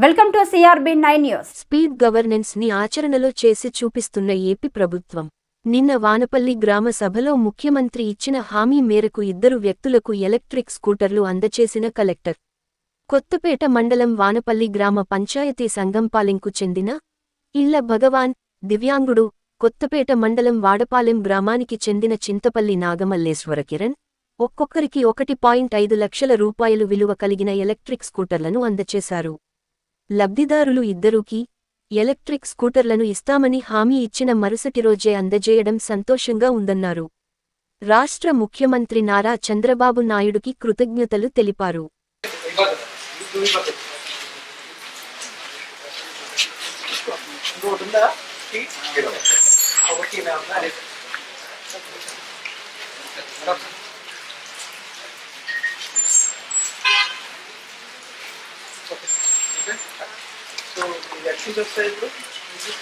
Welcome to CRB9 news. Speed governance ని ఆచరణలో చేసి చూపిస్తున్న ఏపీ ప్రభుత్వం నిన్న వానపల్లి గ్రామ సభలో ముఖ్యమంత్రి ఇచ్చిన హామీ మేరకు 2 వ్యక్తులకు ఎలక్ట్రిక్ స్కూటర్లు అందచేసిన కలెక్టర్. కొత్తపేట మండలం వానపల్లి గ్రామ పంచాయతీ సంగంపాలెంకు చెందిన ఇళ్ల భగవాన్, దివ్యాంగుడు, కొత్తపేట మండలం వాడపాలెం గ్రామానికి చెందిన చింతపల్లి నాగమల్లేశ్వర కిరణ్ ఒక్కొక్కరికి 1.5 లక్షల రూపాయలు విలువ కలిగిన ఎలక్ట్రిక్ స్కూటర్లను అందచేశారు. లబ్ధిదారులు ఇద్దరూకి ఎలక్ట్రిక్ స్కూటర్లను ఇస్తామని హామీ ఇచ్చిన మరుసటి రోజే అందజేయడం సంతోషంగా ఉందన్నారు. రాష్ట్ర ముఖ్యమంత్రి నారా చంద్రబాబు నాయుడుకి కృతజ్ఞతలు తెలిపారు. So, the access of side, this is